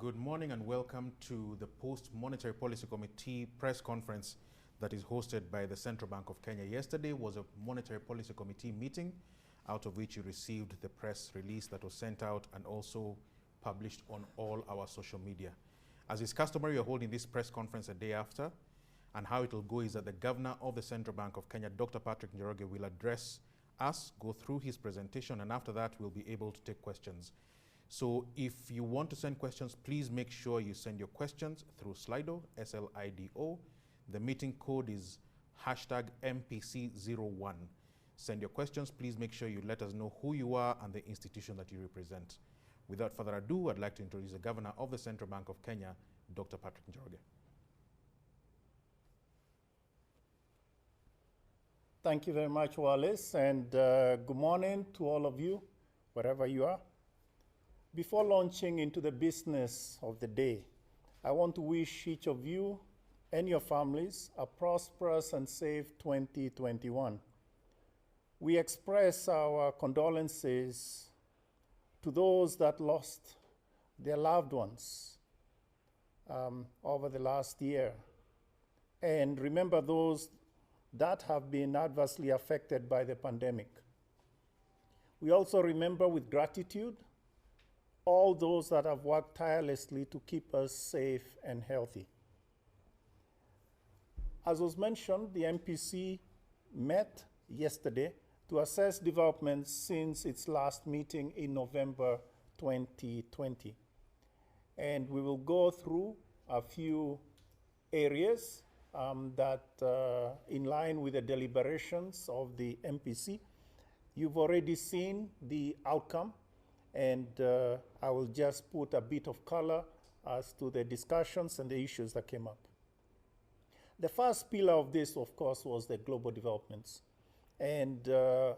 Good morning and welcome to the Post-Monetary Policy Committee press conference that is hosted by the Central Bank of Kenya. Yesterday was a Monetary Policy Committee meeting, out of which you received the press release that was sent out and also published on all our social media. As is customary, we are holding this press conference a day after, and how it will go is that the Governor of the Central Bank of Kenya, Dr. Patrick Njoroge, will address us, go through his presentation, and after that we'll be able to take questions. So if you want to send questions, please make sure you send your questions through Slido, SLIDO. The meeting code is #MPC01. Send your questions. Please make sure you let us know who you are and the institution that you represent. Without further ado, I'd like to introduce the Governor of the Central Bank of Kenya, Dr. Patrick Njoroge. Thank you very much, Wallace, and good morning to all of you, wherever you are. Before launching into the business of the day, I want to wish each of you and your families a prosperous and safe 2021. We express our condolences to those that lost their loved ones over the last year, and remember those that have been adversely affected by the pandemic. We also remember with gratitude all those that have worked tirelessly to keep us safe and healthy. As was mentioned, the MPC met yesterday to assess developments since its last meeting in November 2020. And we will go through a few areas that in line with the deliberations of the MPC. You've already seen the outcome, and I will just put a bit of color as to the discussions and the issues that came up. The first pillar of this, of course, was the global developments. And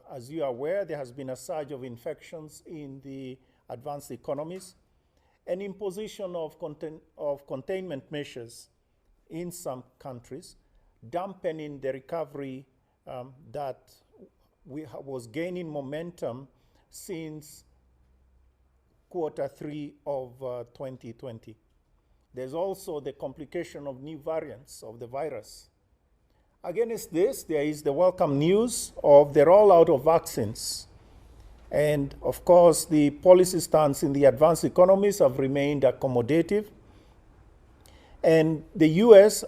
as you are aware, there has been a surge of infections in the advanced economies, and imposition of containment measures in some countries, dampening the recovery that was gaining momentum since Q3 of 2020. There's also the complication of new variants of the virus. Against this, there is the welcome news of the rollout of vaccines. And of course, the policy stance in the advanced economies have remained accommodative. And the US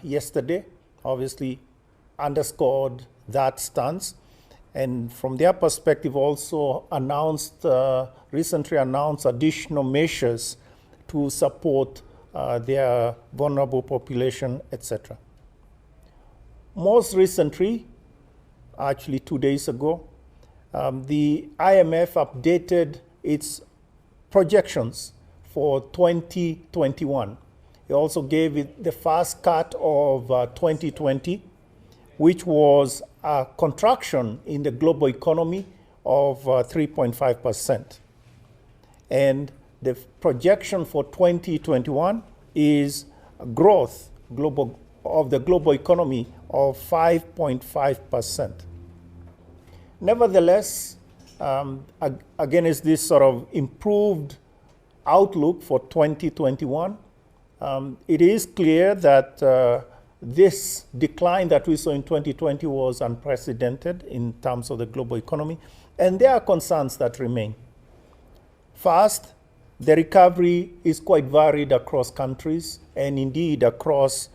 yesterday obviously underscored that stance, and from their perspective also recently announced additional measures to support their vulnerable population, etc. Most recently, actually 2 days ago, the IMF updated its projections for 2021. It also gave it the first cut of 2020, which was a contraction in the global economy of 3.5%. And the projection for 2021 is a growth of the global economy of 5.5%. Nevertheless, against this sort of improved outlook for 2021, it is clear that this decline that we saw in 2020 was unprecedented in terms of the global economy, and there are concerns that remain. First, the recovery is quite varied across countries and indeed across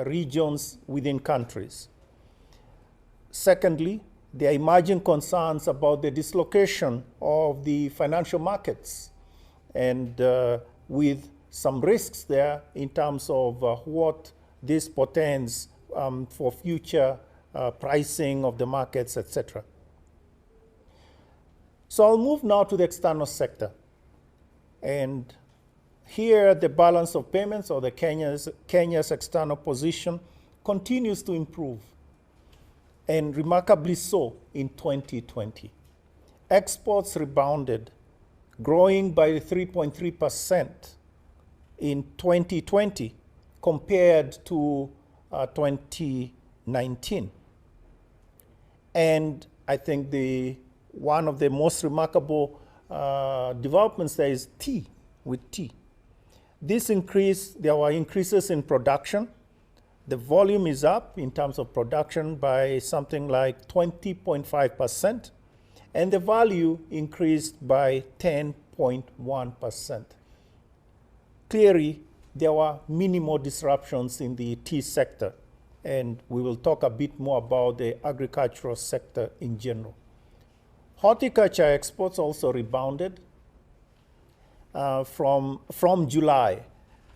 regions within countries. Secondly, there are emerging concerns about the dislocation of the financial markets, and with some risks there in terms of what this portends for future pricing of the markets, etc. So I'll move now to the external sector. And here the balance of payments, or the Kenya's external position, continues to improve, and remarkably so in 2020. Exports rebounded, growing by 3.3% in 2020 compared to 2019. And I think one of the most remarkable developments there is tea, with tea. This increase, there were increases in production. The volume is up in terms of production by something like 20.5%, and the value increased by 10.1%. Clearly, there were minimal disruptions in the tea sector, and we will talk a bit more about the agricultural sector in general. Horticulture exports also rebounded from July.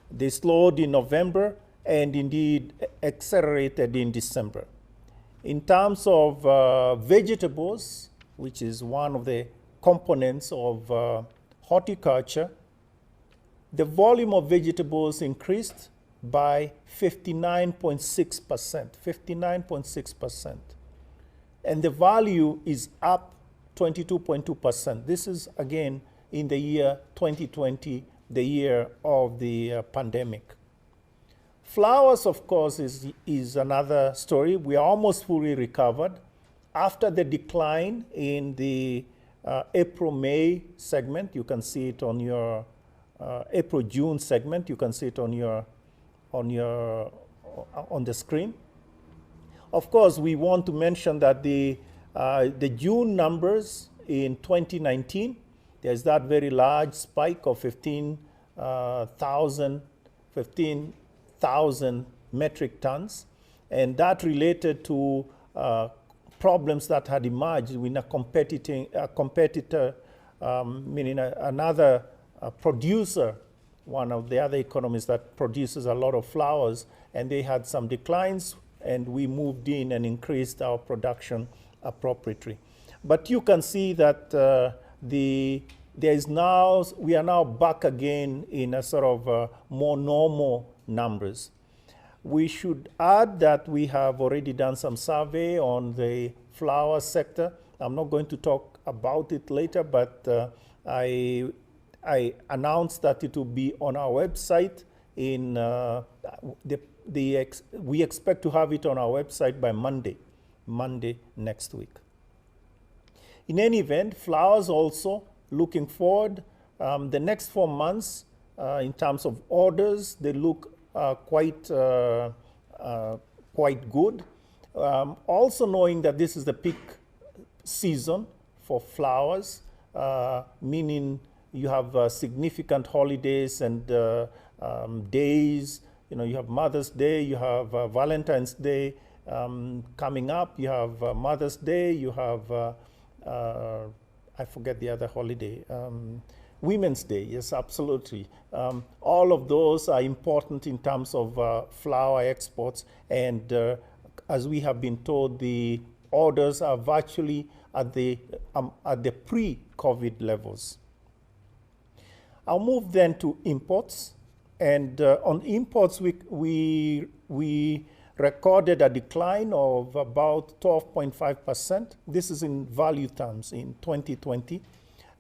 They slowed in November and indeed accelerated in December. In terms of vegetables, which is one of the components of horticulture, the volume of vegetables increased by 59.6%, 59.6%. And the value is up 22.2%. This is, again, in the year 2020, the year of the pandemic. Flowers, of course, is another story. We are almost fully recovered. After the decline in the April-May segment, you can see it on your April-June segment, you can see it on the screen. Of course, we want to mention that the June numbers in 2019, there's that very large spike of 15,000 metric tons, and that related to problems that had emerged with a competitor, meaning another producer, one of the other economies that produces a lot of flowers, and they had some declines, and we moved in and increased our production appropriately. But you can see that we are now back again in a sort of more normal numbers. We should add that we have already done some survey on the flower sector. I'm not going to talk about it later, but I announced that it will be on our website we expect to have it on our website by Monday next week. In any event, flowers also, looking forward, the next 4 months, in terms of orders, they look quite good. Also knowing that this is the peak season for flowers, meaning you have significant holidays and days. You know, you have Mother's Day, you have Valentine's Day coming up, you have Mother's Day, you have, I forget the other holiday, Women's Day, yes, absolutely. All of those are important in terms of flower exports, and as we have been told, the orders are virtually at the pre-COVID levels. I'll move then to imports, and on imports we recorded a decline of about 12.5%. This is in value terms in 2020,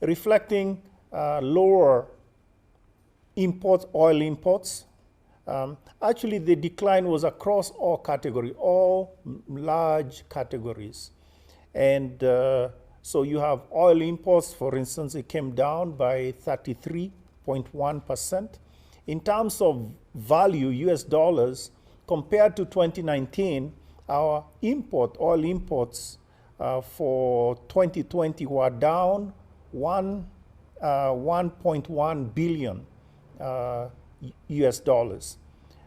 reflecting lower imports, oil imports. Actually, the decline was across all categories, all large categories. And so you have oil imports, for instance, it came down by 33.1%. In terms of value, US dollars, compared to 2019, our oil imports for 2020 were down 1.1 billion US dollars.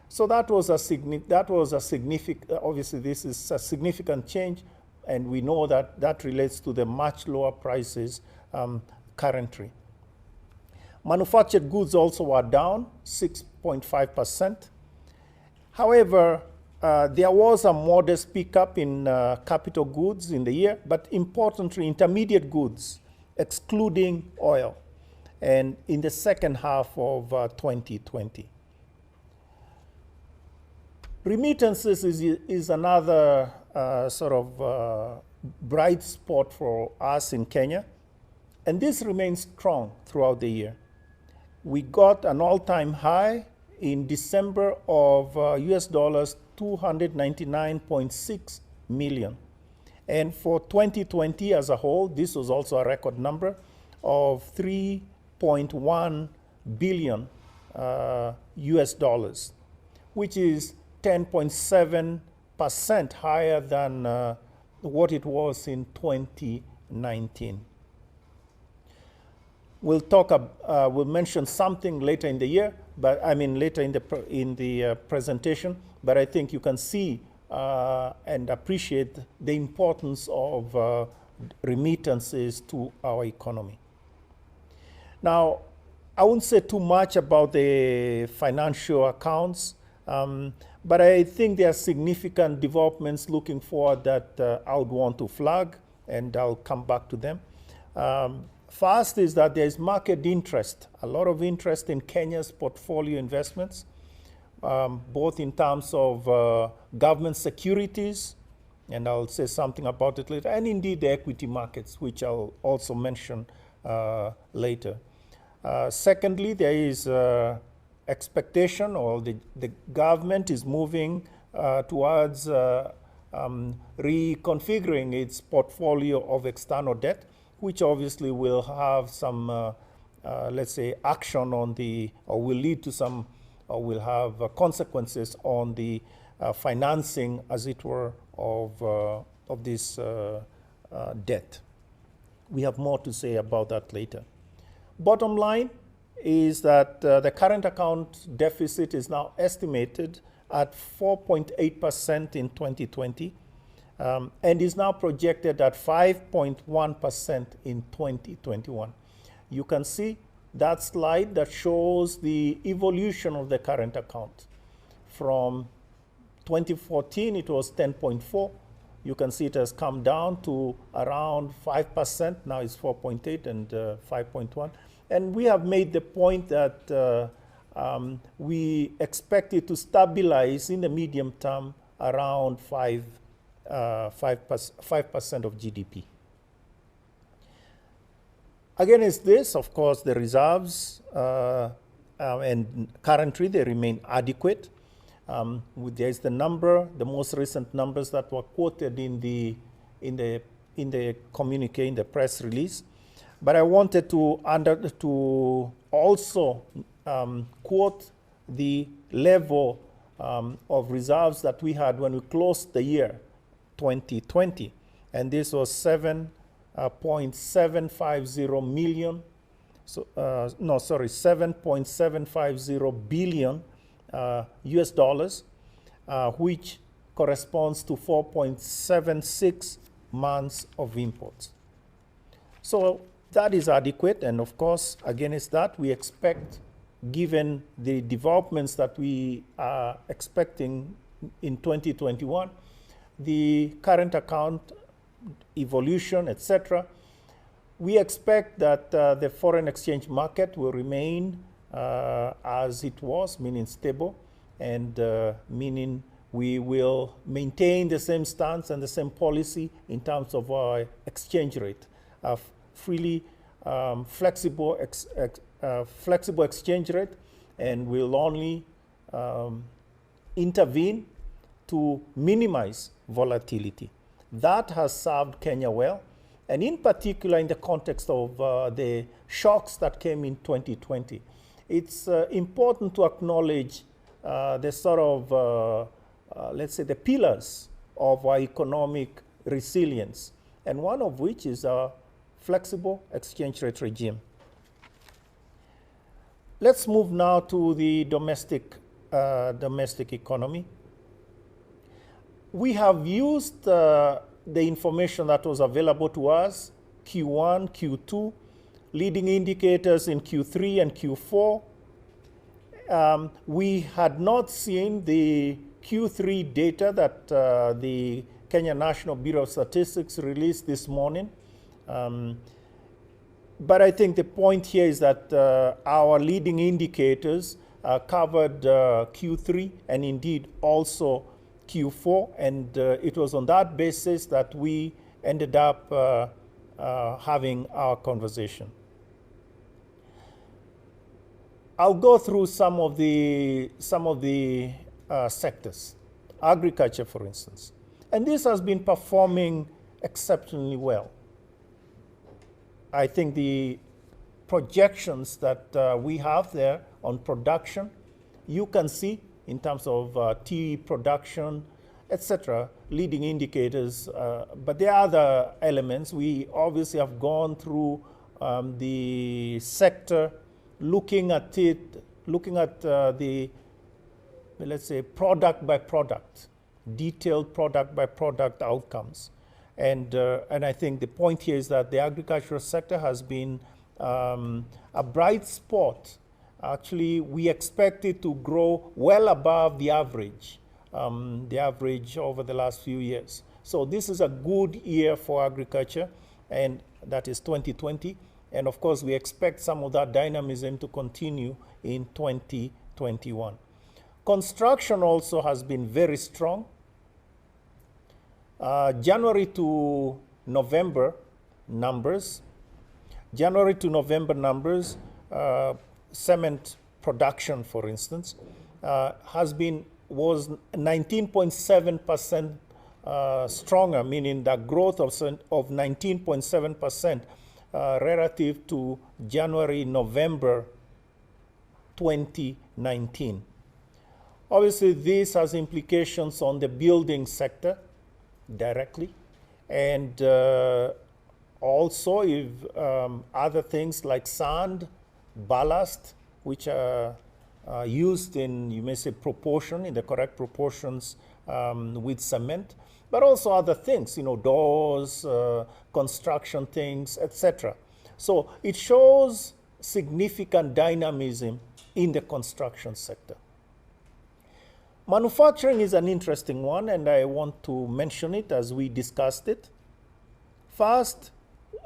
So that was a significant, obviously this is a significant change, and we know that that relates to the much lower prices currently. Manufactured goods also were down 6.5%. However, there was a modest pickup in capital goods in the year, but importantly, intermediate goods, excluding oil, and in the second half of 2020. Remittances is another sort of bright spot for us in Kenya, and this remains strong throughout the year. We got an all-time high in December of US dollars 299.6 million. And for 2020 as a whole, this was also a record number of 3.1 billion US dollars, which is 10.7% higher than what it was in 2019. We'll mention something later in the year, but I mean later in the presentation. But I think you can see and appreciate the importance of remittances to our economy. Now, I won't say too much about the financial accounts, but I think there are significant developments looking forward that I would want to flag, and I'll come back to them. First is that there is market interest, a lot of interest in Kenya's portfolio investments, both in terms of government securities, and I'll say something about it later, and indeed the equity markets, which I'll also mention later. Secondly, there is expectation, or the government is moving towards reconfiguring its portfolio of external debt, which obviously will have some, let's say, action on or will lead to some, or will have consequences on the financing, as it were, of this debt. We have more to say about that later. Bottom line is that the current account deficit is now estimated at 4.8% in 2020, and is now projected at 5.1% in 2021. You can see that slide that shows the evolution of the current account. From 2014, it was 10.4. You can see it has come down to around 5%. Now it's 4.8 and 5.1. And we have made the point that we expect it to stabilize in the medium term around 5% of GDP. Against this, of course, the reserves, and currently they remain adequate. There is the most recent numbers that were quoted in the communique, in the press release. But I wanted to also quote the level of reserves that we had when we closed the year 2020, and this was 7.750 million. So no, sorry, 7.750 billion US dollars, which corresponds to 4.76 months of imports. So that is adequate, and of course, against that, we expect, given the developments that we are expecting in 2021, the current account evolution, etc., we expect that the foreign exchange market will remain as it was, meaning stable, and meaning we will maintain the same stance and the same policy in terms of our exchange rate, freely flexible exchange rate, and will only intervene to minimize volatility. That has served Kenya well, and in particular in the context of the shocks that came in 2020. It's important to acknowledge the sort of, let's say, the pillars of our economic resilience, and one of which is our flexible exchange rate regime. Let's move now to the domestic economy. We have used the information that was available to us, Q1, Q2, leading indicators in Q3 and Q4. We had not seen the Q3 data that the Kenya National Bureau of Statistics released this morning. But I think the point here is that our leading indicators covered Q3 and indeed also Q4, and it was on that basis that we ended up having our conversation. I'll go through some of the sectors. Agriculture, for instance. And this has been performing exceptionally well. I think the projections that we have there on production. You can see in terms of tea production, etc., leading indicators, but there are other elements. We obviously have gone through the sector, looking at it, looking at the, let's say, product by product, detailed product by product outcomes. And I think the point here is that the agricultural sector has been a bright spot. Actually, we expect it to grow well above the average over the last few years. So this is a good year for agriculture, and that is 2020. And of course, we expect some of that dynamism to continue in 2021. Construction also has been very strong. January to November numbers, cement production, for instance, was 19.7% stronger, meaning that growth of 19.7% relative to January, November 2019. Obviously, this has implications on the building sector directly, and also if other things like sand, ballast, which are used in, you may say, proportion, in the correct proportions with cement, but also other things, doors, construction things, etc. So it shows significant dynamism in the construction sector. Manufacturing is an interesting one, and I want to mention it as we discussed it. First,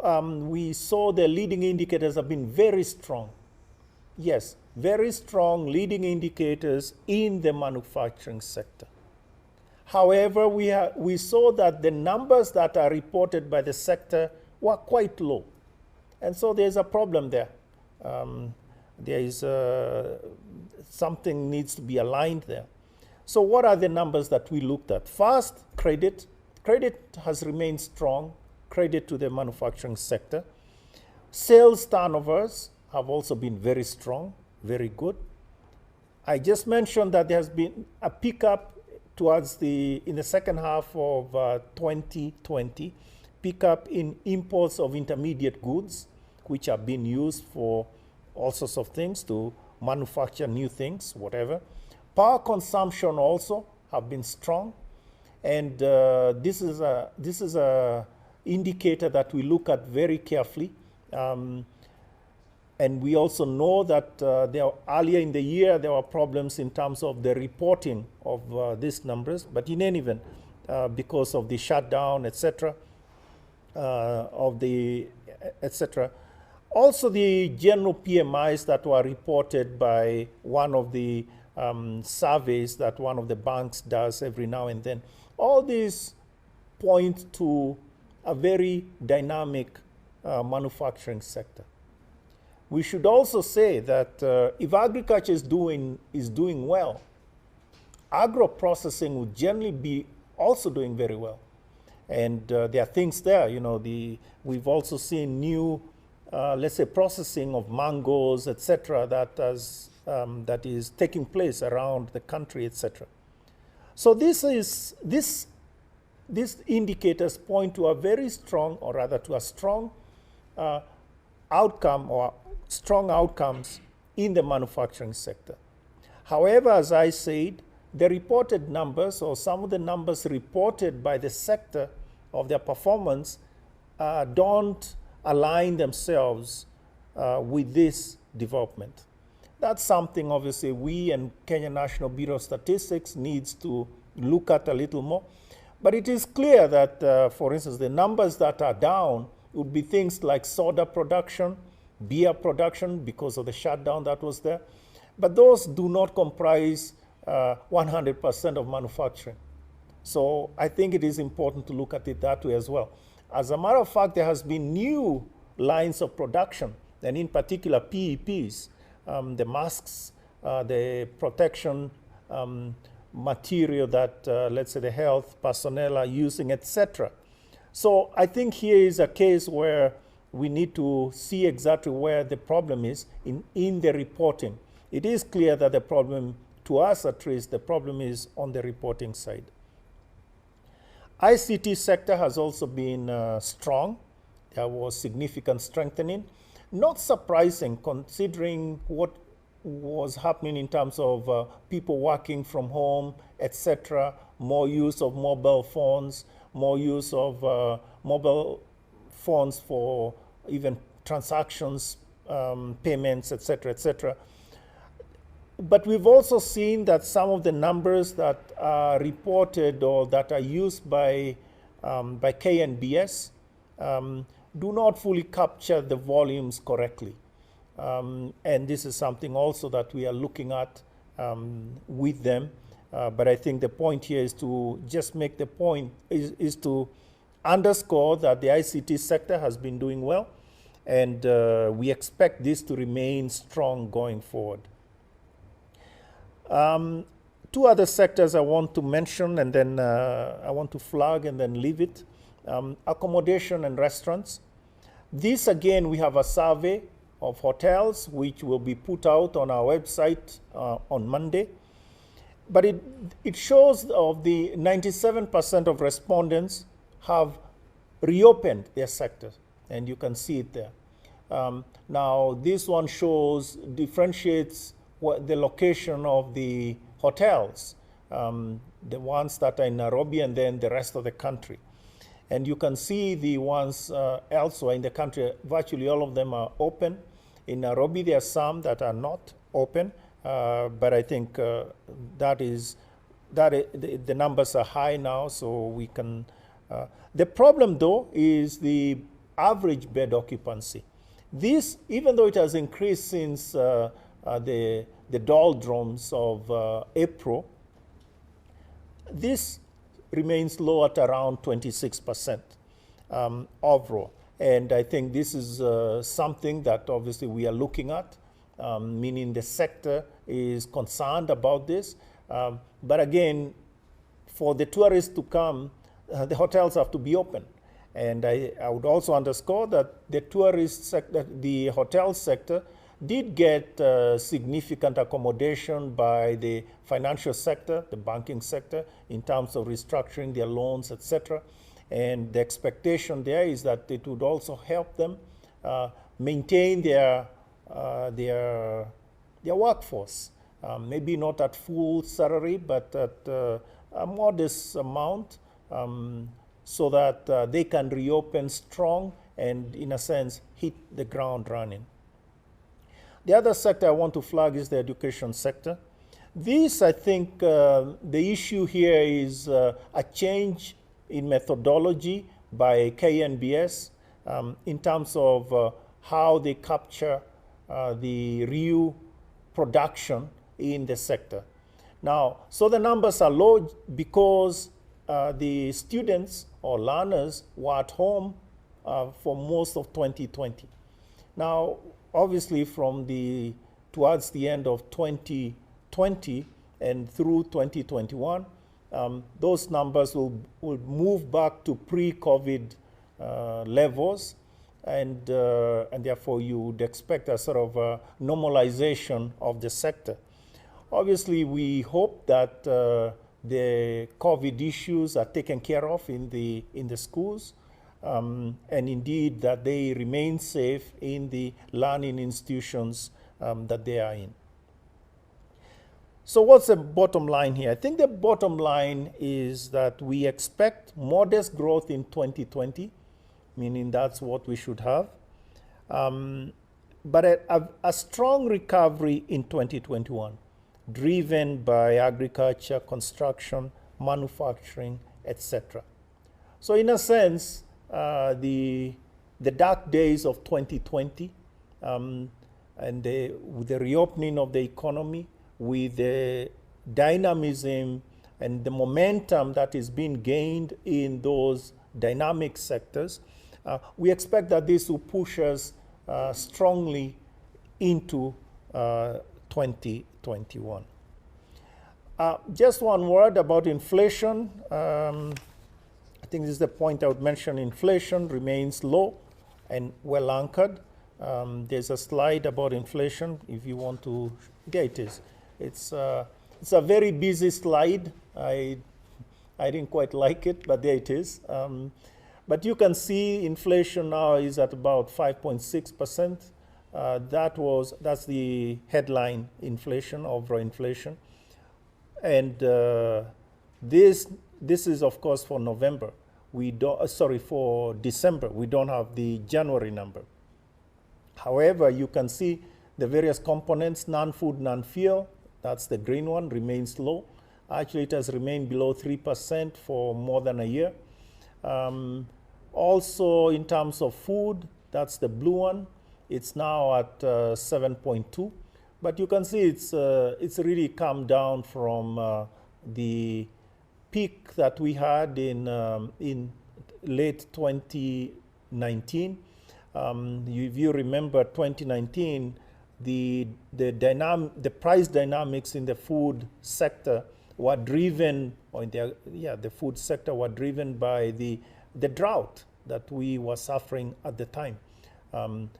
we saw the leading indicators have been very strong. Yes, very strong leading indicators in the manufacturing sector. However, we saw that the numbers that are reported by the sector were quite low. And so there's a problem there. There is something needs to be aligned there. So what are the numbers that we looked at? First, credit. Credit has remained strong, credit to the manufacturing sector. Sales turnovers have also been very strong, very good. I just mentioned that there has been a pickup towards in the second half of 2020, pickup in imports of intermediate goods, which are being used for all sorts of things to manufacture new things, whatever. Power consumption also have been strong, and this is a indicator that we look at very carefully. And we also know that earlier in the year there were problems in terms of the reporting of these numbers, but in any event, because of the shutdown, etc., Also, the general PMIs that were reported by one of the surveys that one of the banks does every now and then, all these point to a very dynamic manufacturing sector. We should also say that if agriculture is doing well, agro-processing would generally be also doing very well. And there are things there, we've also seen new, let's say, processing of mangoes, etc., that is taking place around the country, etc. So these indicators point to a very strong, or rather to a strong outcome or strong outcomes in the manufacturing sector. However, as I said, the reported numbers, or some of the numbers reported by the sector of their performance, don't align themselves with this development. That's something, obviously, we and Kenya National Bureau of Statistics needs to look at a little more. But it is clear that, for instance, the numbers that are down would be things like soda production, beer production, because of the shutdown that was there. But those do not comprise 100% of manufacturing. So I think it is important to look at it that way as well. As a matter of fact, there has been new lines of production, and in particular PEPs, the masks, the protection material that, let's say, the health personnel are using, etc. So I think here is a case where we need to see exactly where the problem is in the reporting. it is clear that the problem, to us at least, the problem is on the reporting side. ICT sector has also been strong. There was significant strengthening. Not surprising considering what was happening in terms of people working from home, etc., more use of mobile phones, more use of mobile phones for even transactions, payments, etc., etc. But we've also seen that some of the numbers that are reported or that are used by KNBS do not fully capture the volumes correctly. And this is something also that we are looking at with them. But I think the point here is to just make the point, is to underscore that the ICT sector has been doing well, and we expect this to remain strong going forward. Two other sectors I want to mention, and then I want to flag and then leave it. Accommodation and restaurants. This, again, we have a survey of hotels, which will be put out on our website on Monday. But it shows of the 97% of respondents have reopened their sectors, and you can see it there. Now, this one differentiates the location of the hotels, the ones that are in Nairobi and then the rest of the country. And you can see the ones elsewhere in the country, virtually all of them are open. In Nairobi, there are some that are not open, but I think the numbers are high now, so we can. The problem, though, is the average bed occupancy. This, even though it has increased since the doldrums of April, this remains low at around 26% overall. And I think this is something that obviously we are looking at, meaning the sector is concerned about this. But again, for the tourists to come, the hotels have to be open. And I would also underscore that the tourist sector, the hotel sector, did get significant accommodation by the financial sector, the banking sector, in terms of restructuring their loans, etc. And the expectation there is that it would also help them maintain their workforce. Maybe not at full salary, but at a modest amount, so that they can reopen strong and, in a sense, hit the ground running. The other sector I want to flag is the education sector. This, I think, the issue here is a change in methodology by KNBS in terms of how they capture the real production in the sector. Now, so the numbers are low because the students or learners were at home for most of 2020. Now, obviously, towards the end of 2020 and through 2021, those numbers will move back to pre-COVID levels, and therefore you would expect a sort of a normalization of the sector. Obviously, we hope that the COVID issues are taken care of in the schools, and indeed that they remain safe in the learning institutions that they are in. So what's the bottom line here? I think the bottom line is that we expect modest growth in 2020, meaning that's what we should have, but a strong recovery in 2021, driven by agriculture, construction, manufacturing, etc. So in a sense, the dark days of 2020 and with the reopening of the economy, with the dynamism and the momentum that is being gained in those dynamic sectors, we expect that this will push us strongly into 2021. Just one word about inflation. I think this is the point I would mention. Inflation remains low and well anchored. There's a slide about inflation if you want to. There it is. It's a very busy slide. I didn't quite like it, but there it is. But you can see inflation now is at about 5.6%. That's the headline inflation, overall inflation. And this is, of course, for November. We don't, for December. We don't have the January number. However, you can see the various components, non-food, non-fuel, that's the green one, remains low. Actually, it has remained below 3% for more than a year. Also, in terms of food, that's the blue one. It's now at 7.2. But you can see it's really come down from the peak that we had in late 2019. If you remember 2019, the price dynamics in the food sector were driven, the food sector were driven by the drought that we were suffering at the time.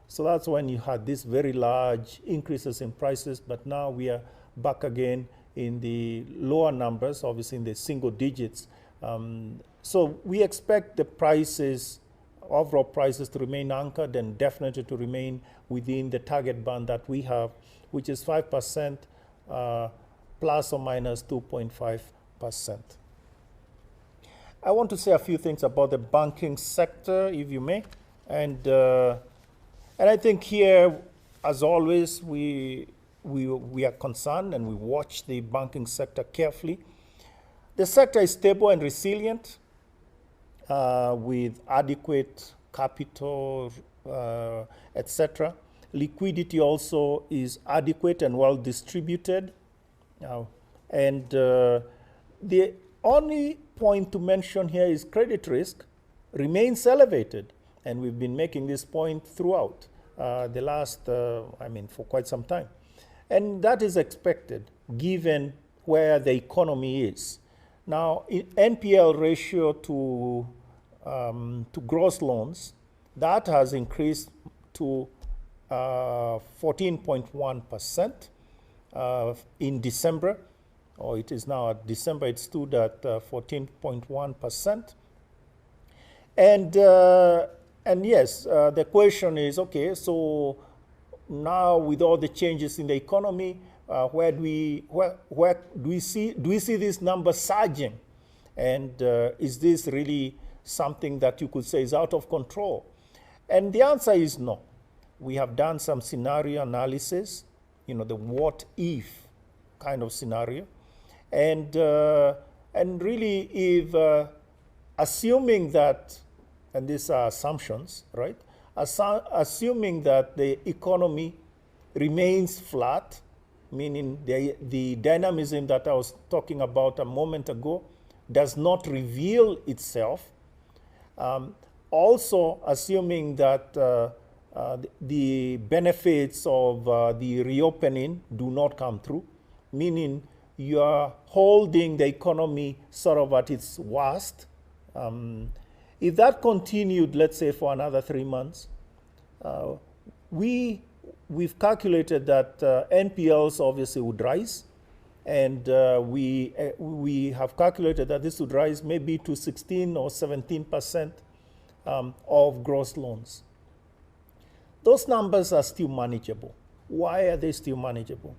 So that's when you had these very large increases in prices, but now we are back again in the lower numbers, obviously in the single digits. So we expect the prices, overall prices, to remain anchored and definitely to remain within the target band that we have, which is 5% plus or minus 2.5%. I want to say a few things about the banking sector, if you may. And I think here, as always, we are concerned and we watch the banking sector carefully. The sector is stable and resilient with adequate capital, etc. Liquidity also is adequate and well distributed. And the only point to mention here is credit risk remains elevated. And we've been making this point throughout the last, for quite some time. And that is expected given where the economy is. Now, NPL ratio to gross loans, that has increased to 14.1% in December, or it is now at December, it stood at 14.1%. And yes, the question is, okay, so now with all the changes in the economy, where do we see this number surging? And is this really something that you could say is out of control? And the answer is no. We have done some scenario analysis, the what if kind of scenario. And really, if assuming that, and these are assumptions, right? Assuming that the economy remains flat, meaning the dynamism that I was talking about a moment ago does not reveal itself. Also assuming that the benefits of the reopening do not come through, meaning you are holding the economy sort of at its worst. If that continued, let's say, for another 3 months, we've calculated that NPLs obviously would rise, and we have calculated that this would rise maybe to 16 or 17% of gross loans. Those numbers are still manageable. Why are they still manageable?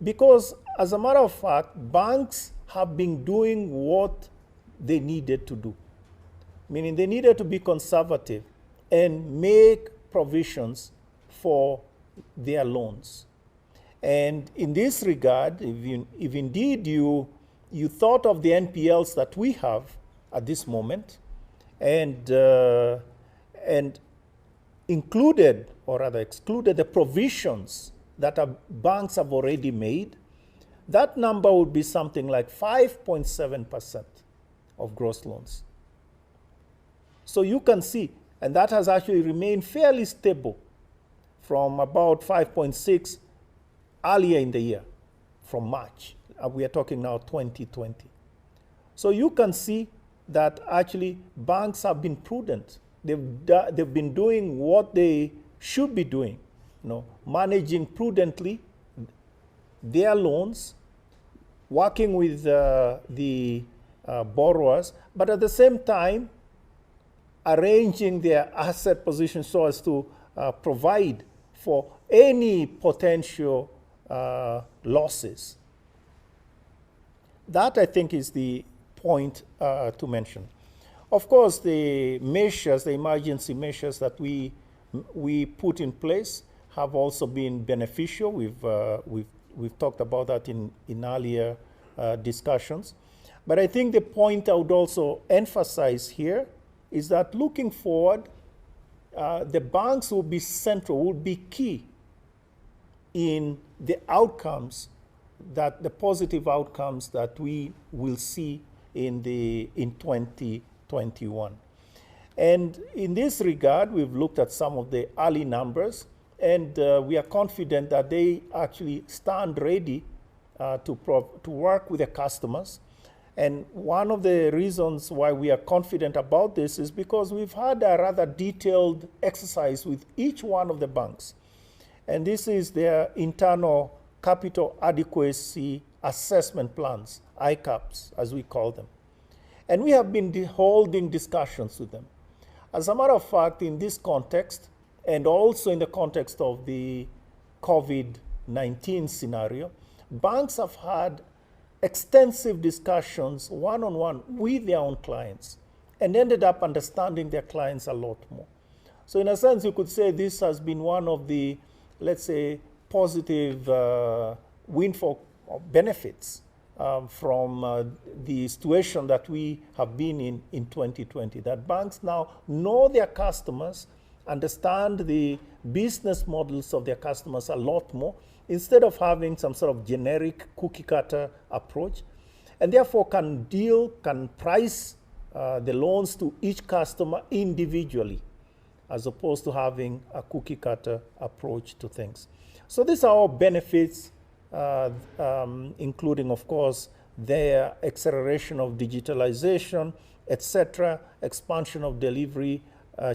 Because, as a matter of fact, banks have been doing what they needed to do, meaning they needed to be conservative and make provisions for their loans. And in this regard, if indeed you thought of the NPLs that we have at this moment and included, or rather excluded, the provisions that banks have already made, that number would be something like 5.7% of gross loans. So you can see, and that has actually remained fairly stable from about 5.6 earlier in the year, from March. We are talking now 2020. So you can see that actually banks have been prudent. They've been doing what they should be doing, managing prudently their loans, working with the borrowers, but at the same time, arranging their asset position so as to provide for any potential losses. That, I think, is the point to mention. Of course, the measures, the emergency measures that we put in place have also been beneficial. We've talked about that in earlier discussions. But I think the point I would also emphasize here is that looking forward, the banks will be central, will be key in the outcomes, the positive outcomes that we will see in 2021. And in this regard, we've looked at some of the early numbers, and we are confident that they actually stand ready to work with the customers. And one of the reasons why we are confident about this is because we've had a rather detailed exercise with each one of the banks. And this is their internal capital adequacy assessment plans, ICAPs, as we call them. And we have been holding discussions with them. As a matter of fact, in this context, and also in the context of the COVID-19 scenario, banks have had extensive discussions one-on-one with their own clients and ended up understanding their clients a lot more. So in a sense, you could say this has been one of the, let's say, positive windfall benefits from the situation that we have been in 2020, that banks now know their customers, understand the business models of their customers a lot more, instead of having some sort of generic cookie cutter approach, and therefore can price the loans to each customer individually, as opposed to having a cookie cutter approach to things. So these are all benefits, including, of course, their acceleration of digitalization, etc., expansion of delivery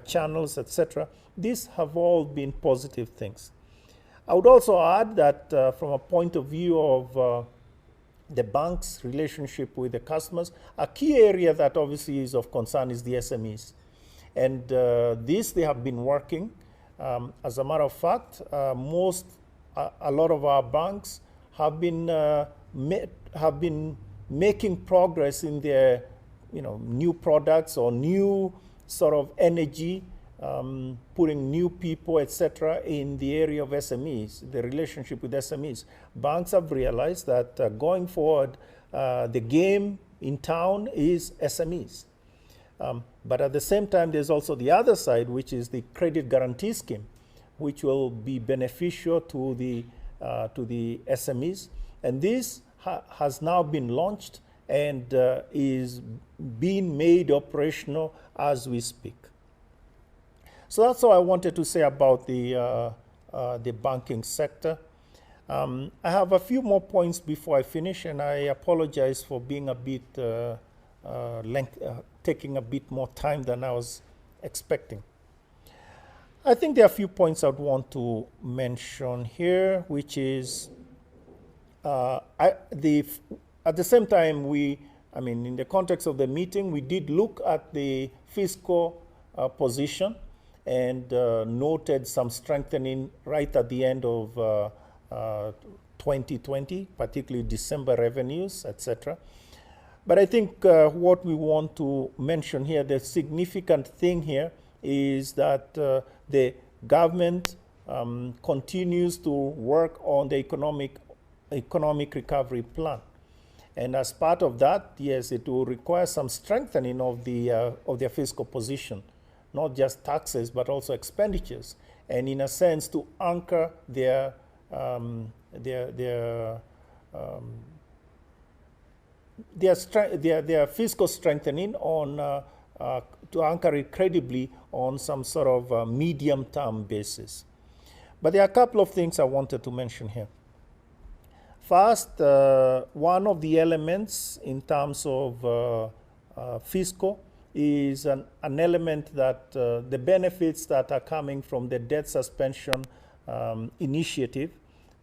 channels, etc. These have all been positive things. I would also add that from a point of view of the bank's relationship with the customers, a key area that obviously is of concern is the SMEs. And this they have been working. As a matter of fact, a lot of our banks have been making progress in their new products or new sort of energy, putting new people, etc., in the area of SMEs, the relationship with SMEs. Banks have realized that going forward, the game in town is SMEs. But at the same time, there's also the other side, which is the credit guarantee scheme, which will be beneficial to the SMEs. And this has now been launched and is being made operational as we speak. So that's all I wanted to say about the banking sector. I have a few more points before I finish, and I apologize for being a bit taking a bit more time than I was expecting. I think there are a few points I'd want to mention here, which is at the same time in the context of the meeting, we did look at the fiscal position and noted some strengthening right at the end of 2020, particularly December revenues, etc. But I think what we want to mention here, the significant thing here, is that the government continues to work on the economic recovery plan. And as part of that, yes, it will require some strengthening of their fiscal position, not just taxes, but also expenditures, and in a sense to anchor their fiscal strengthening on to anchor it credibly on some sort of medium-term basis. But there are a couple of things I wanted to mention here. First, one of the elements in terms of fiscal is an element that the benefits that are coming from the debt suspension initiative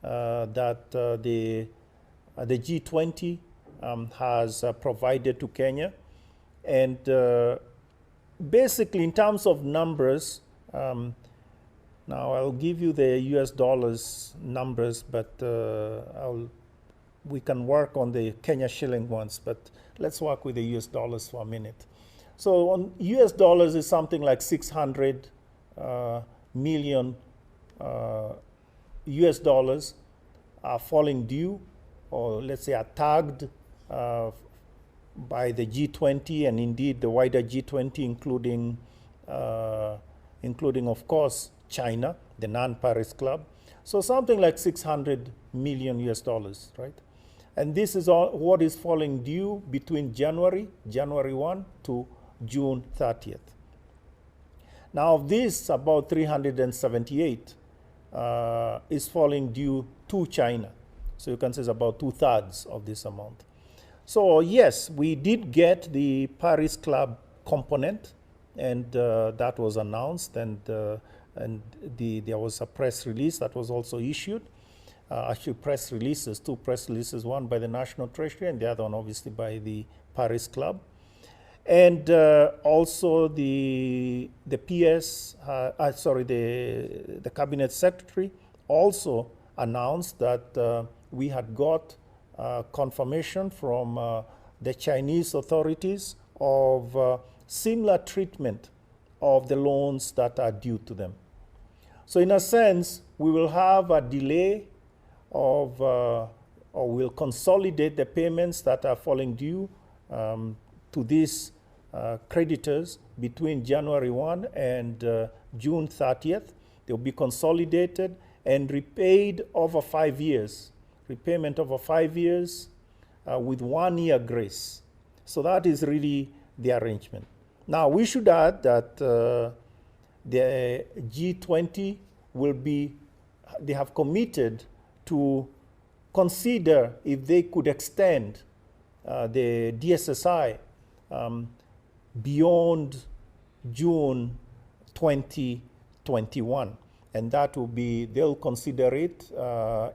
that the G20 has provided to Kenya. And basically, in terms of numbers, now I'll give you the US dollars numbers, but we can work on the Kenya shilling ones, but let's work with the US dollars for a minute. So on US dollars is something like 600 million US dollars are falling due, or let's say are tagged by the G20 and indeed the wider G20, including of course China, the non-Paris Club. So something like 600 million US dollars, right? And this is all what is falling due between January 1 to June 30th. Now of this, about 378 is falling due to China. So you can say it's about 2/3 of this amount. So yes, we did get the Paris Club component, and that was announced, and there was a press release that was also issued. Actually, press releases, two press releases, one by the National Treasury and the other one obviously by the Paris Club. And also the PS, the Cabinet Secretary also announced that we had got confirmation from the Chinese authorities of similar treatment of the loans that are due to them. So in a sense, we will have a delay of, or we'll consolidate the payments that are falling due to these creditors between January 1 and June 30th. They'll be consolidated and repaid over 5 years. Repayment over 5 years with 1 year grace. So that is really the arrangement. Now we should add that the G20 they have committed to consider if they could extend the DSSI beyond June 2021. And that will be, they'll consider it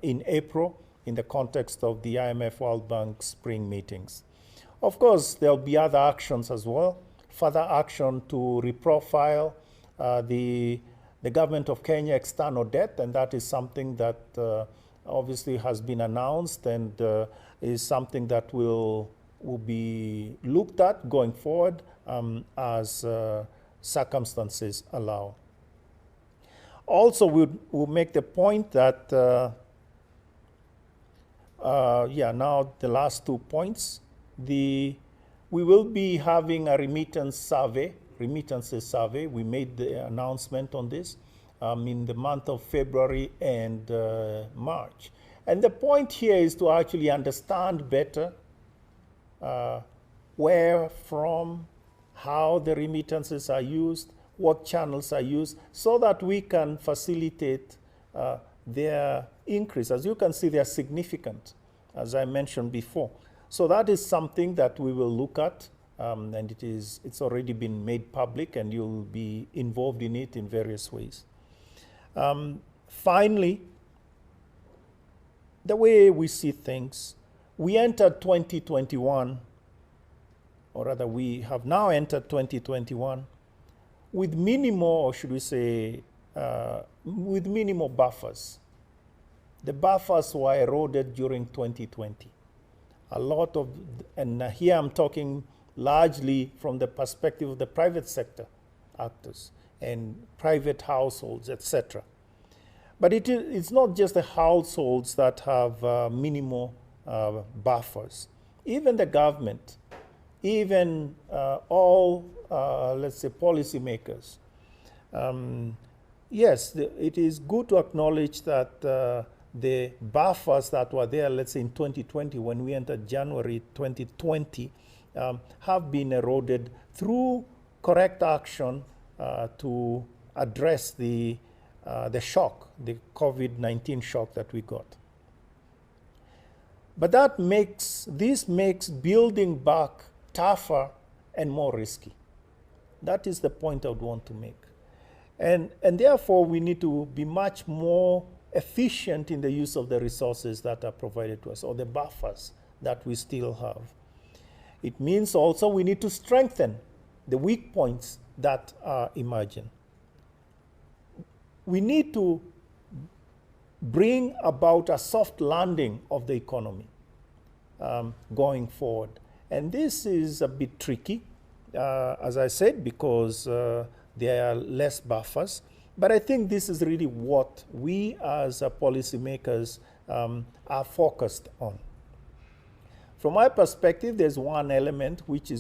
in April in the context of the IMF World Bank spring meetings. Of course, there'll be other actions as well, further action to reprofile the government of Kenya external debt, and that is something that obviously has been announced and is something that will be looked at going forward as circumstances allow. Also, we'll make the point that, now the last 2 points. We will be having a remittances survey. We made the announcement on this in the month of February and March. And the point here is to actually understand better where from, how the remittances are used, what channels are used, so that we can facilitate their increase. As you can see, they are significant, as I mentioned before. So that is something that we will look at, and it's already been made public, and you'll be involved in it in various ways. Finally, the way we see things, we entered 2021, or rather we have now entered 2021 with minimal, or should we say, with minimal buffers. The buffers were eroded during 2020. A lot of, and here I'm talking largely from the perspective of the private sector actors and private households, etc. But it's not just the households that have minimal buffers. Even the government, even all, let's say, policymakers. Yes, it is good to acknowledge that the buffers that were there, let's say in 2020, when we entered January 2020, have been eroded through correct action to address the shock, the COVID-19 shock that we got. But this makes building back tougher and more risky. That is the point I would want to make. And therefore, we need to be much more efficient in the use of the resources that are provided to us, or the buffers that we still have. It means also we need to strengthen the weak points that are emerging. We need to bring about a soft landing of the economy going forward. And this is a bit tricky, as I said, because there are less buffers. But I think this is really what we as policymakers are focused on. From my perspective, there's one element which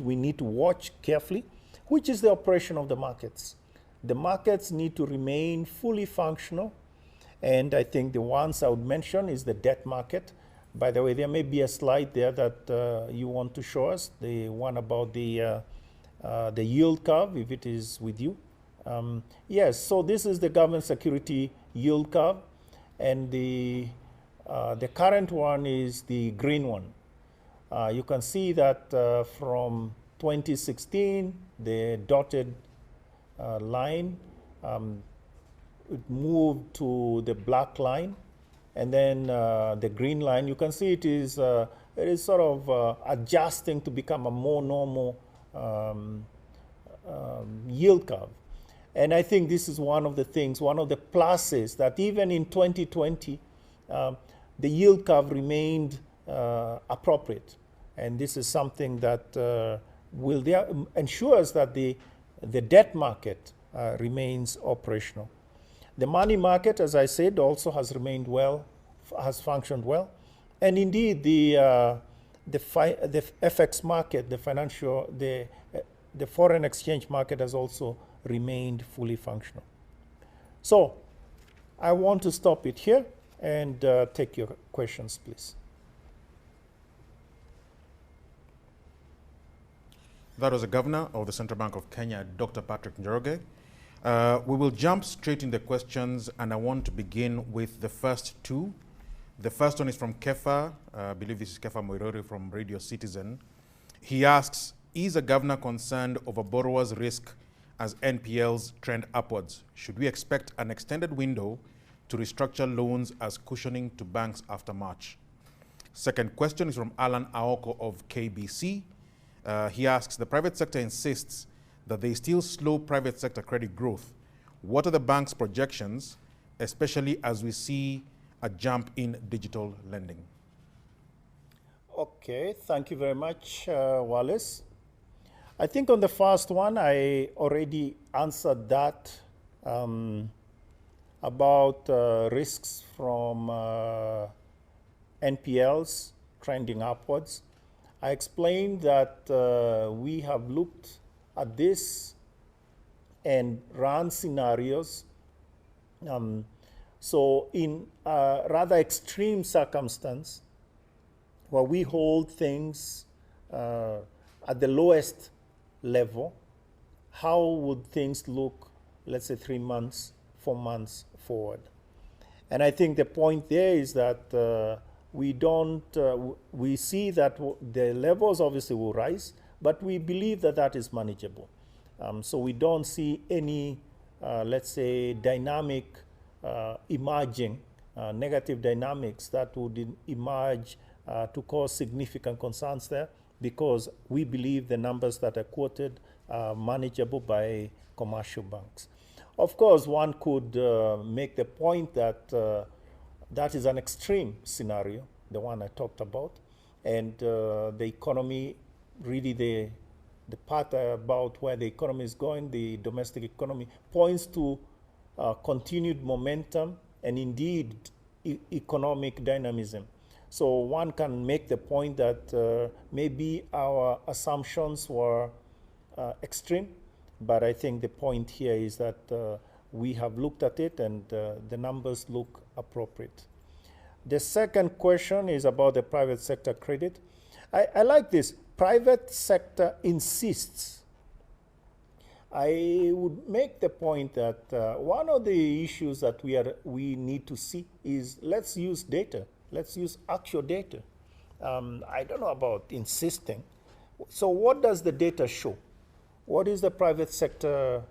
we need to watch carefully, which is the operation of the markets. The markets need to remain fully functional. And I think the ones I would mention is the debt market. By the way, there may be a slide there that you want to show us, the one about the yield curve, if it is with you. Yes, so this is the government security yield curve, and the current one is the green one. You can see that from 2016, the dotted line, it moved to the black line, and then the green line. You can see it is sort of adjusting to become a more normal yield curve. And I think this is one of the things, one of the pluses, that even in 2020, the yield curve remained appropriate. And this is something that ensures that the debt market remains operational. The money market, as I said, also has remained well, has functioned well. And indeed, the FX market, the foreign exchange market has also remained fully functional. So I want to stop it here and take your questions, please. That was the Governor of the Central Bank of Kenya, Dr. Patrick Njoroge. We will jump straight into the questions, and I want to begin with the first two. The first one is from Kefa. I believe this is Kefa Moirori from Radio Citizen. He asks, is a governor concerned over borrowers' risk as NPLs trend upwards? Should we expect an extended window to restructure loans as cushioning to banks after March? Second question is from Alan Aoko of KBC. He asks, the private sector insists that they still slow private sector credit growth. What are the bank's projections, especially as we see a jump in digital lending? Okay, thank you very much, Wallace. I think on the first one, I already answered that about risks from NPLs trending upwards. I explained that we have looked at this and run scenarios. So in a rather extreme circumstance, where we hold things at the lowest level, how would things look, let's say 3 months, 4 months forward? And I think the point there is that we see that the levels obviously will rise, but we believe that that is manageable. So we don't see any, let's say, dynamic emerging, negative dynamics that would emerge to cause significant concerns there, because we believe the numbers that are quoted are manageable by commercial banks. Of course, one could make the point that that is an extreme scenario, the one I talked about, and the economy, really the part about where the economy is going, the domestic economy, points to continued momentum and indeed economic dynamism. So one can make the point that maybe our assumptions were extreme, but I think the point here is that we have looked at it and the numbers look appropriate. The second question is about the private sector credit. I like this. Private sector insists. I would make the point that one of the issues that we need to see is, let's use data. Let's use actual data. I don't know about insisting. So what does the data show? what is the private sector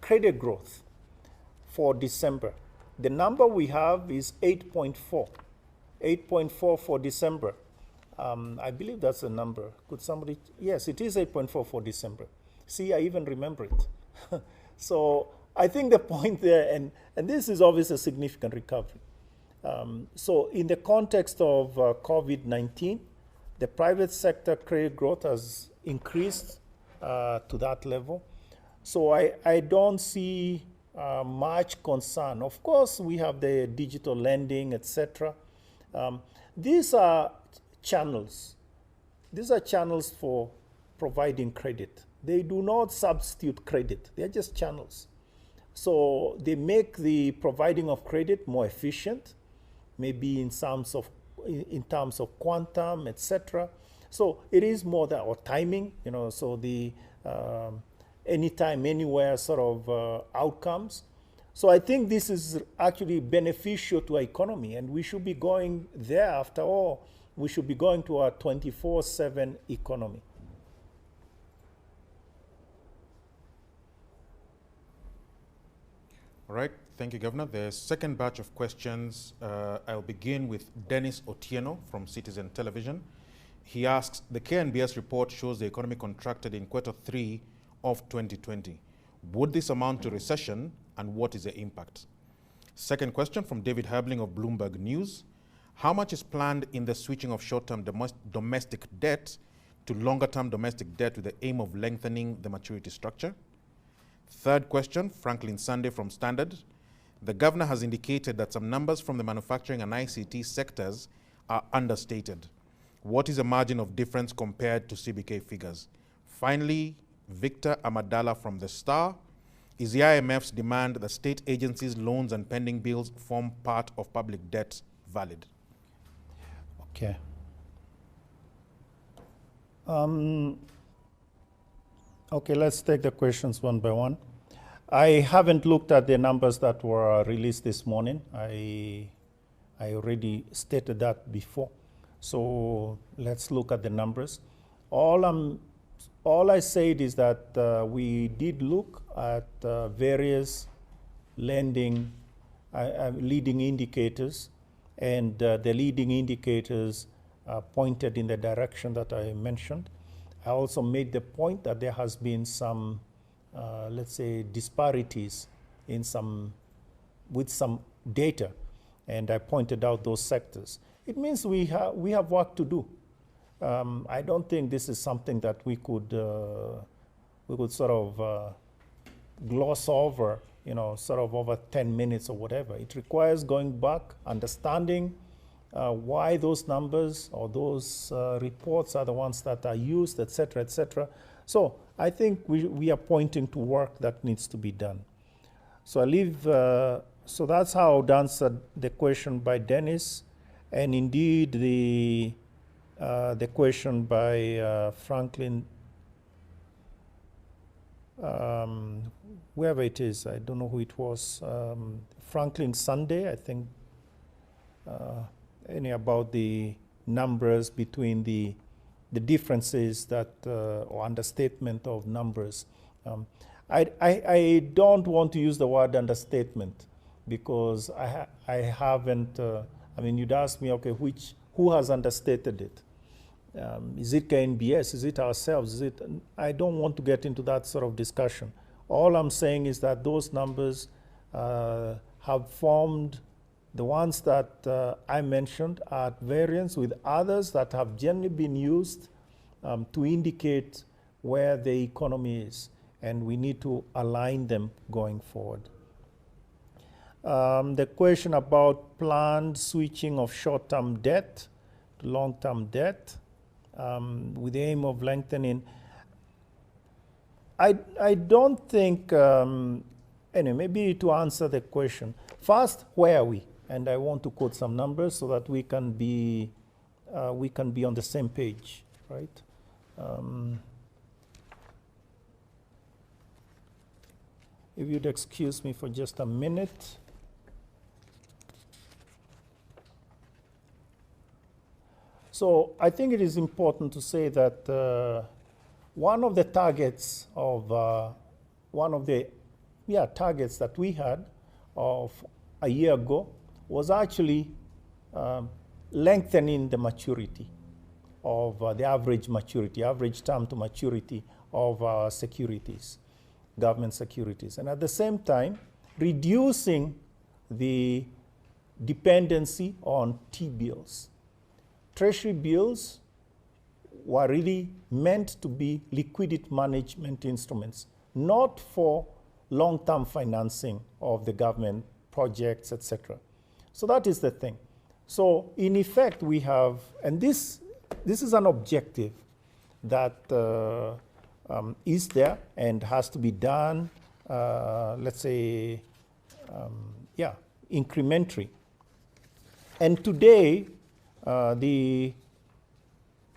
credit growth for December? The number we have is 8.4. 8.4 for December. I believe that's the number. Could somebody? Yes, it is 8.4 for December. See, I even remember it. So I think the point there, and this is obviously a significant recovery. So in the context of COVID-19, the private sector credit growth has increased to that level. So I don't see much concern. Of course, we have the digital lending, etc. These are channels. These are channels for providing credit. They do not substitute credit. They're just channels. So they make the providing of credit more efficient, maybe in terms of quantum, etc. So it is more that, or timing, so the anytime, anywhere sort of outcomes. So I think this is actually beneficial to our economy, and we should be going there. After all, we should be going to a 24/7 economy. All right, thank you, Governor. The second batch of questions, I'll begin with Dennis Otieno from Citizen Television. He asks, the KNBS report shows the economy contracted in Q3 of 2020. Would this amount to recession, and what is the impact? Second question from David Herbling of Bloomberg News. How much is planned in the switching of short-term domestic debt to longer-term domestic debt with the aim of lengthening the maturity structure? Third question, Franklin Sunday from Standard. The governor has indicated that some numbers from the manufacturing and ICT sectors are understated. What is the margin of difference compared to CBK figures? Finally, Victor Amadala from The Star. Is the IMF's demand that state agencies' loans and pending bills form part of public debt valid? Okay. Okay, let's take the questions one by one. I haven't looked at the numbers that were released this morning. I already stated that before. So let's look at the numbers. All I said is that we did look at various leading indicators, and the leading indicators pointed in the direction that I mentioned. I also made the point that there has been some, let's say, disparities with some data, and I pointed out those sectors. It means we have work to do. I don't think this is something that we could sort of gloss over, sort of over 10 minutes or whatever. It requires going back, understanding why those numbers or those reports are the ones that are used, et cetera, et cetera. So I think we are pointing to work that needs to be done. So so that's how I would answer the question by Dennis, and indeed the question by Franklin, whoever it is, I don't know who it was, Franklin Sunday, I think, about the numbers between the differences that, or understatement of numbers. I don't want to use the word understatement because I haven't, you'd ask me, okay, who has understated it? Is it KNBS? Is it ourselves? I don't want to get into that sort of discussion. All I'm saying is that those numbers have formed, the ones that I mentioned are at variance with others that have generally been used to indicate where the economy is, and we need to align them going forward. The question about planned switching of short-term debt to long-term debt with the aim of lengthening. I don't think, anyway, maybe to answer the question. First, where are we? And I want to quote some numbers so that we can be on the same page, right? If you'd excuse me for just a minute. So I think it is important to say that one of the targets of targets that we had of a year ago was actually lengthening the maturity of the average term to maturity of securities, government securities. And at the same time, reducing the dependency on T-bills. Treasury bills were really meant to be liquidity management instruments, not for long-term financing of the government projects, etc. So that is the thing. So in effect, we have, and this is an objective that is there and has to be done, let's say, incrementary. And today, the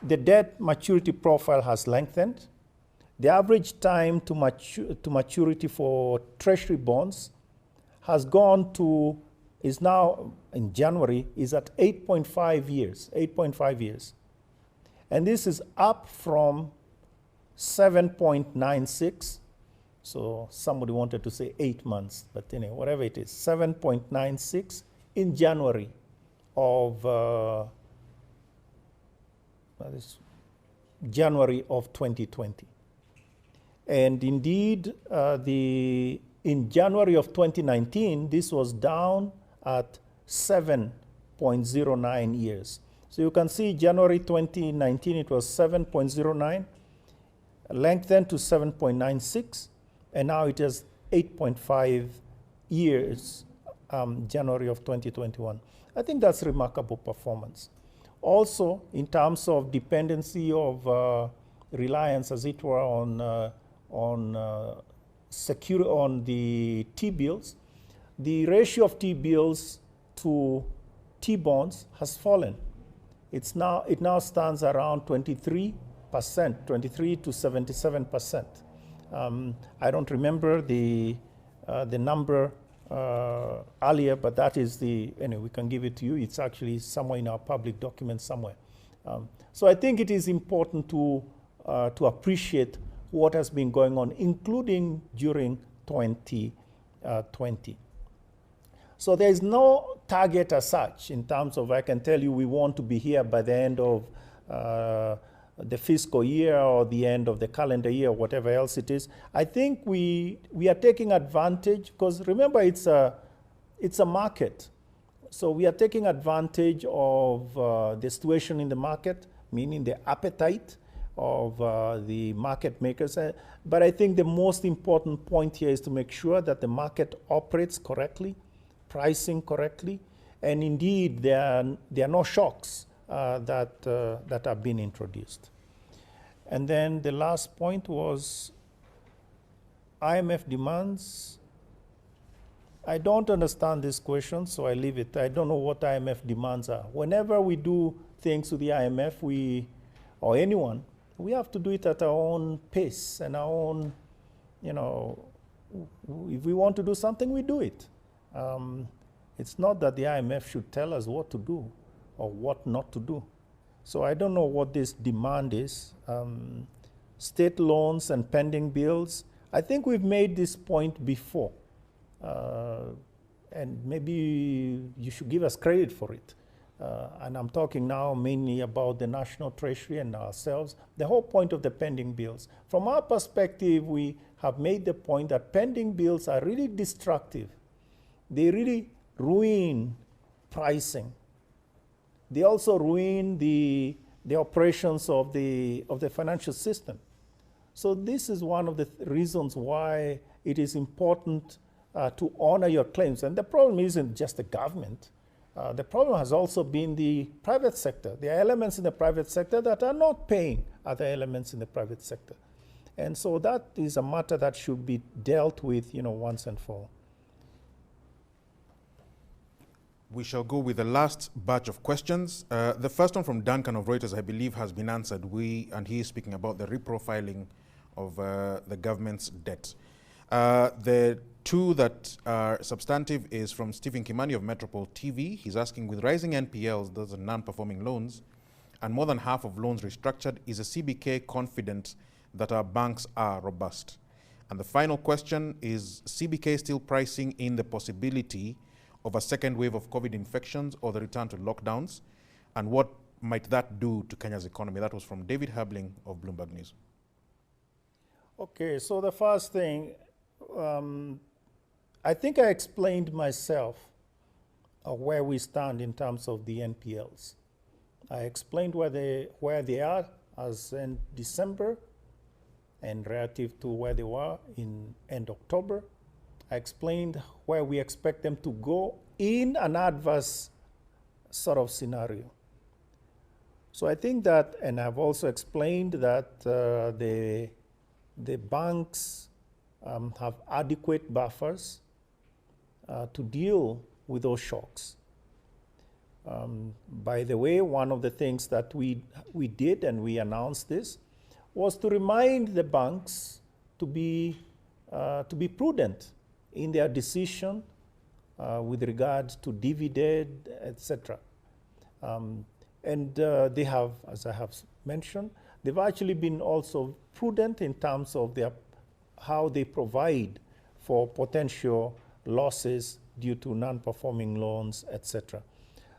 debt maturity profile has lengthened. The average time to maturity for treasury bonds has gone to, is now in January, is at 8.5 years. And this is up from 7.96. So somebody wanted to say 8 months, but anyway, whatever it is, 7.96 in January of January of 2020. And indeed, in January of 2019, this was down at 7.09 years. So you can see January 2019, it was 7.09, lengthened to 7.96, and now it is 8.5 years, January of 2021. I think that's remarkable performance. Also, in terms of dependency of reliance, as it were, on the T-bills, the ratio of T-bills to T-bonds has fallen. It now stands around 23%, 23 to 77%. I don't remember the number earlier, but that is anyway, we can give it to you. It's actually somewhere in our public document somewhere. So I think it is important to appreciate what has been going on, including during 2020. So there is no target as such in terms of, I can tell you we want to be here by the end of the fiscal year or the end of the calendar year, or whatever else it is. I think we are taking advantage, because remember, it's a market. So we are taking advantage of the situation in the market, meaning the appetite of the market makers. But I think the most important point here is to make sure that the market operates correctly, pricing correctly, and indeed there are no shocks that have been introduced. And then the last point was IMF demands. I don't understand this question, so I leave it. I don't know what IMF demands are. Whenever we do things with the IMF, or anyone, we have to do it at our own pace and our own, if we want to do something, we do it. It's not that the IMF should tell us what to do or what not to do. So I don't know what this demand is. State loans and pending bills. I think we've made this point before. And maybe you should give us credit for it. And I'm talking now mainly about the National Treasury and ourselves. The whole point of the pending bills. From our perspective, we have made the point that pending bills are really destructive. They really ruin pricing. They also ruin the operations of the financial system. So this is one of the reasons why it is important to honor your claims. And the problem isn't just the government. The problem has also been the private sector. There are elements in the private sector that are not paying other elements in the private sector. And so that is a matter that should be dealt with, once and for all. We shall go with the last batch of questions. The first one from Duncan of Reuters, I believe, has been answered. And he is speaking about the reprofiling of the government's debt. The two that are substantive is from Stephen Kimani of Metropole TV. He's asking, with rising NPLs, those are non-performing loans, and more than half of loans restructured, is a CBK confident that our banks are robust? And the final question is, CBK still pricing in the possibility of a second wave of COVID infections or the return to lockdowns? And what might that do to Kenya's economy? That was from David Habling of Bloomberg News. Okay, so the first thing, I think I explained myself where we stand in terms of the NPLs. I explained where they are as in December and relative to where they were in end October. I explained where we expect them to go in an adverse sort of scenario. So I think that, and I've also explained that the banks have adequate buffers to deal with those shocks. By the way, one of the things that we did, and we announced this, was to remind the banks to be prudent in their decision with regard to dividend, etc. And they have, as I have mentioned, they've actually been also prudent in terms of how they provide for potential losses due to non-performing loans, etc.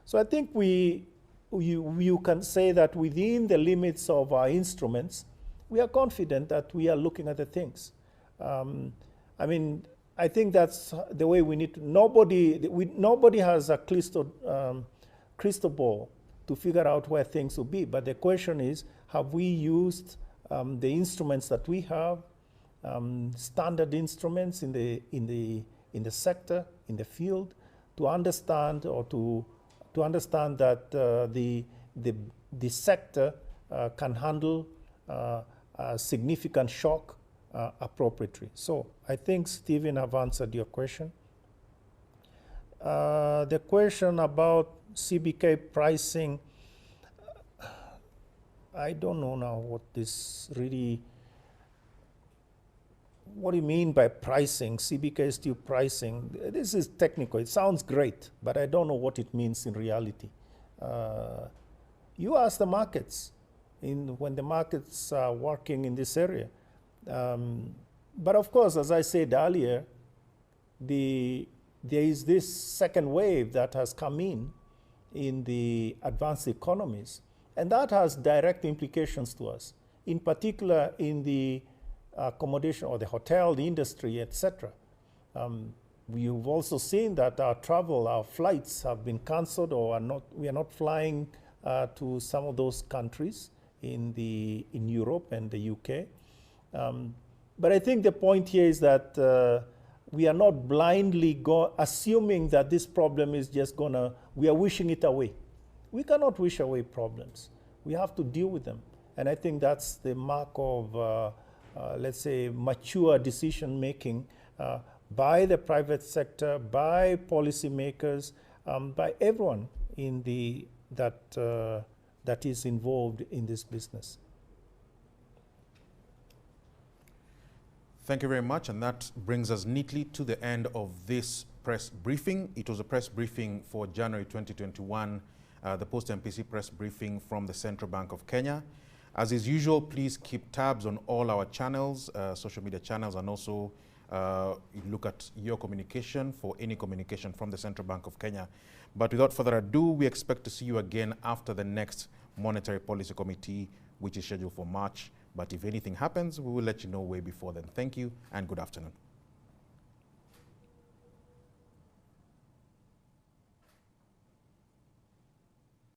So I think you can say that within the limits of our instruments, we are confident that we are looking at the things. I mean, I think that's the way we need to. Nobody has a crystal ball to figure out where things will be. But the question is, have we used the instruments that we have, standard instruments in the sector, in the field, to understand or to understand that the sector can handle a significant shock appropriately. So I think, Stephen, I've answered your question. The question about CBK pricing, I don't know now what this really, what do you mean by pricing? CBK is still pricing. This is technical. It sounds great, but I don't know what it means in reality. You ask the markets when the markets are working in this area. But of course, as I said earlier, there is this second wave that has come in the advanced economies, and that has direct implications to us, in particular in the accommodation or the hotel, the industry, etc. We've also seen that our flights have been canceled or we are not flying to some of those countries in Europe and the UK. But I think the point here is that we are not blindly assuming that this problem is just we are wishing it away. We cannot wish away problems. We have to deal with them. And I think that's the mark of, let's say, mature decision making by the private sector, by policymakers, by everyone that is involved in this business. Thank you very much, and that brings us neatly to the end of this press briefing. It was a press briefing for January 2021, the post-MPC press briefing from the Central Bank of Kenya. As is usual, please keep tabs on all our channels, social media channels, and also look at your communication for any communication from the Central Bank of Kenya. But without further ado, we expect to see you again after the next Monetary Policy Committee, which is scheduled for March. But if anything happens, we will let you know way before then. Thank you and good afternoon.